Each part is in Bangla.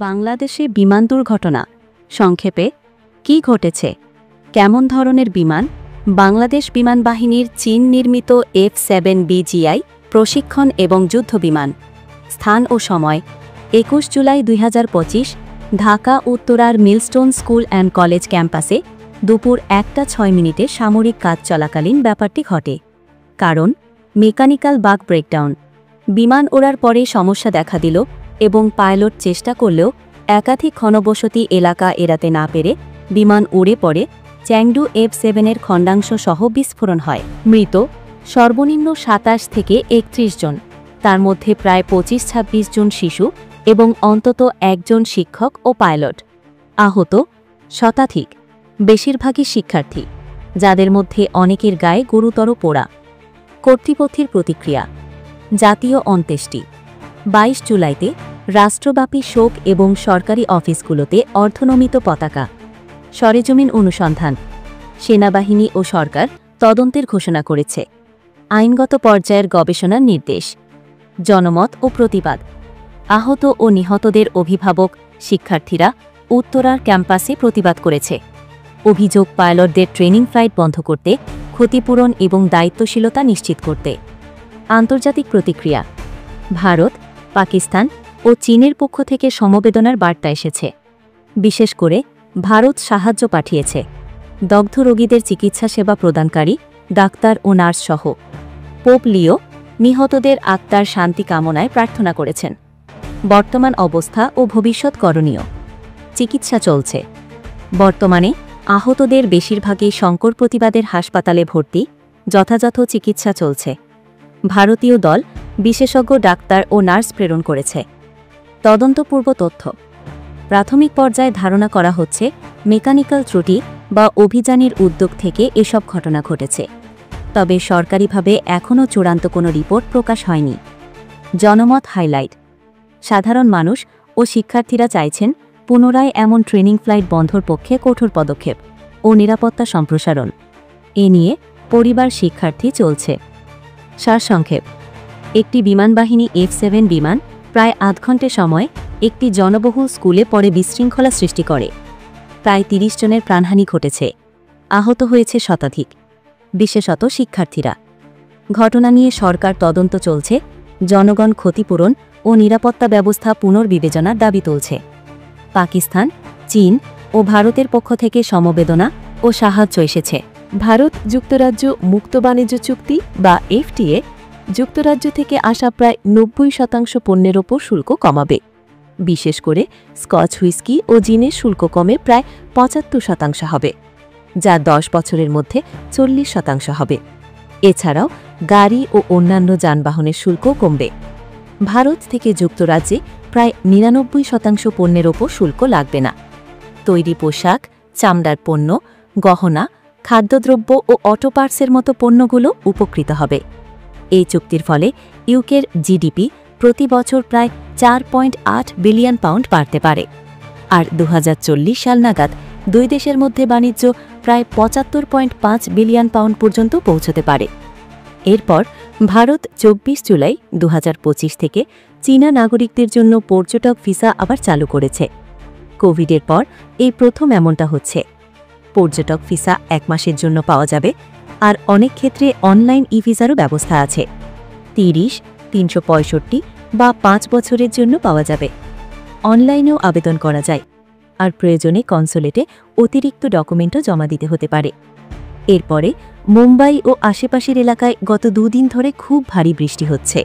বাংলাদেশে বিমান দুর্ঘটনা সংক্ষেপে কি ঘটেছে, কেমন ধরনের বিমান, বাংলাদেশ বিমান বাহিনীর চীন নির্মিত F-7BGI প্রশিক্ষণ এবং যুদ্ধ বিমান। স্থান ও সময় 21 জুলাই 2025, ঢাকা উত্তরার মিলস্টোন স্কুল অ্যান্ড কলেজ ক্যাম্পাসে দুপুর 1:06 সামরিক কাজ চলাকালীন ব্যাপারটি ঘটে। কারণ মেকানিক্যাল বাগ ব্রেকডাউন। বিমান ওড়ার পরে সমস্যা দেখা দিল এবং পাইলট চেষ্টা করলেও একাধিক ঘনবসতি এলাকা এড়াতে না পেরে বিমান উড়ে পড়ে চ্যাংডু F-7 খণ্ডাংশ সহ বিস্ফোরণ হয়। মৃত সর্বনিম্ন 27 থেকে 31 জন, তার মধ্যে প্রায় 25-26 জন শিশু এবং অন্তত একজন শিক্ষক ও পাইলট। আহত শতাধিক, বেশিরভাগই শিক্ষার্থী, যাদের মধ্যে অনেকের গায়ে গুরুতর পোড়া। কর্তৃপক্ষের প্রতিক্রিয়া। জাতীয় অন্ত্যেষ্টি 22 জুলাইতে রাষ্ট্রব্যাপী শোক এবং সরকারি অফিসগুলোতে অর্ধনমিত পতাকা। সরেজমিন অনুসন্ধান। সেনাবাহিনী ও সরকার তদন্তের ঘোষণা করেছে। আইনগত পর্যায়ের গবেষণার নির্দেশ। জনমত ও প্রতিবাদ। আহত ও নিহতদের অভিভাবক, শিক্ষার্থীরা উত্তরার ক্যাম্পাসে প্রতিবাদ করেছে। অভিযোগ পাইলটদের ট্রেনিং ফ্লাইট বন্ধ করতে, ক্ষতিপূরণ এবং দায়িত্বশীলতা নিশ্চিত করতে। আন্তর্জাতিক প্রতিক্রিয়া। ভারত, পাকিস্তান ও চীনের পক্ষ থেকে সমবেদনার বার্তা এসেছে। বিশেষ করে ভারত সাহায্য পাঠিয়েছে। দগ্ধ রোগীদের চিকিৎসা সেবা প্রদানকারী ডাক্তার ও নার্স সহ। পোপ লিও নিহতদের আত্মার শান্তি কামনায় প্রার্থনা করেছেন। বর্তমান অবস্থা ও ভবিষ্যৎ করণীয়। চিকিৎসা চলছে। বর্তমানে আহতদের বেশিরভাগই শঙ্কর প্রতিবাদের হাসপাতালে ভর্তি, যথাযথ চিকিৎসা চলছে। ভারতীয় দল বিশেষজ্ঞ ডাক্তার ও নার্স প্রেরণ করেছে। তদন্তপূর্ব তথ্য। প্রাথমিক পর্যায়ে ধারণা করা হচ্ছে মেকানিক্যাল ত্রুটি বা অভিযানের উদ্যোগ থেকে এসব ঘটনা ঘটেছে। তবে সরকারিভাবে এখনও চূড়ান্ত কোনো রিপোর্ট প্রকাশ হয়নি। জনমত হাইলাইট। সাধারণ মানুষ ও শিক্ষার্থীরা চাইছেন পুনরায় এমন ট্রেনিং ফ্লাইট বন্ধর পক্ষে কঠোর পদক্ষেপ ও নিরাপত্তা সম্প্রসারণ। এ নিয়ে পরিবার, শিক্ষার্থী চলছে। সারসংক্ষেপ। একটি বিমানবাহিনী F-7 বিমান প্রায় আধ ঘণ্টা সময় একটি জনবহুল স্কুলে পরে বিশৃঙ্খলা সৃষ্টি করে। প্রায় 30 জনের প্রাণহানি ঘটেছে। আহত হয়েছে শতাধিক, বিশেষত শিক্ষার্থীরা। ঘটনা নিয়ে সরকার তদন্ত চলছে। জনগণ ক্ষতিপূরণ ও নিরাপত্তা ব্যবস্থা পুনর্বিবেচনার দাবি তুলছে। পাকিস্তান, চীন ও ভারতের পক্ষ থেকে সমবেদনা ও সাহায্য এসেছে। ভারত যুক্তরাজ্য মুক্ত বাণিজ্য চুক্তি বা FTA যুক্তরাজ্য থেকে আসা প্রায় 90% পণ্যের ওপর শুল্ক কমাবে। বিশেষ করে স্কচ হুইস্কি ও জিনের শুল্ক কমে প্রায় 75% হবে, যা 10 বছরের মধ্যে 40% হবে। এছাড়াও গাড়ি ও অন্যান্য যানবাহনের শুল্কও কমবে। ভারত থেকে যুক্তরাজ্যে প্রায় 99% পণ্যের ওপর শুল্ক লাগবে না। তৈরি পোশাক, চামড়ার পণ্য, গহনা, খাদ্যদ্রব্য ও অটো পার্টসের মতো পণ্যগুলো উপকৃত হবে। এই চুক্তির ফলে ইউকের GDP প্রতি বছর প্রায় 4.8 বিলিয়ন পাউন্ড বাড়তে পারে। আর 2040 সাল নাগাদ দুই দেশের মধ্যে বাণিজ্য প্রায় 75.5 বিলিয়ন পাউন্ড পর্যন্ত পৌঁছতে পারে। এরপর ভারত 24 জুলাই 2025 থেকে চীনা নাগরিকদের জন্য পর্যটক ভিসা আবার চালু করেছে। কোভিডের পর এই প্রথম এমনটা হচ্ছে। পর্যটক ভিসা 1 মাসের জন্য পাওয়া যাবে, আর অনেক ক্ষেত্রে অনলাইন ই-ভিসারও ব্যবস্থা আছে। 30, 365 বা 5 বছরের জন্য পাওয়া যাবে। অনলাইনেও আবেদন করা যায়, আর প্রয়োজনে কনসুলেটে অতিরিক্ত ডকুমেন্টও জমা দিতে হতে পারে। এরপরে মুম্বাই ও আশেপাশের এলাকায় গত 2 দিন ধরে খুব ভারী বৃষ্টি হচ্ছে।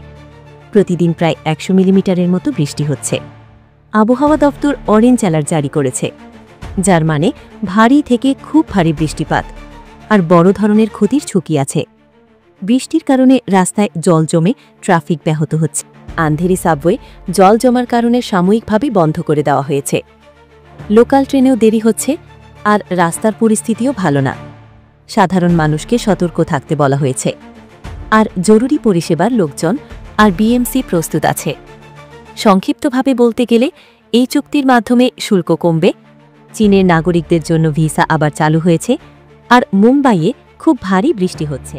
প্রতিদিন প্রায় 100 মিলিমিটারের মতো বৃষ্টি হচ্ছে। আবহাওয়া দপ্তর অরেঞ্জ অ্যালার্ট জারি করেছে, যার মানে ভারী থেকে খুব ভারী বৃষ্টিপাত আর বড় ধরনের ক্ষতির ঝুঁকি আছে। বৃষ্টির কারণে রাস্তায় জল জমে ট্রাফিক ব্যাহত হচ্ছে। আন্ধেরি সাবওয়ে জল জমার কারণে সাময়িকভাবে বন্ধ করে দেওয়া হয়েছে। লোকাল ট্রেনেও দেরি হচ্ছে, আর রাস্তার পরিস্থিতিও ভালো না। সাধারণ মানুষকে সতর্ক থাকতে বলা হয়েছে। আর জরুরি পরিষেবার লোকজন আর BMC প্রস্তুত আছে। সংক্ষিপ্তভাবে বলতে গেলে এই চুক্তির মাধ্যমে শুল্ক কমবে, চীনের নাগরিকদের জন্য ভিসা আবার চালু হয়েছে, আর মুম্বাইয়ে খুব ভারী বৃষ্টি হচ্ছে।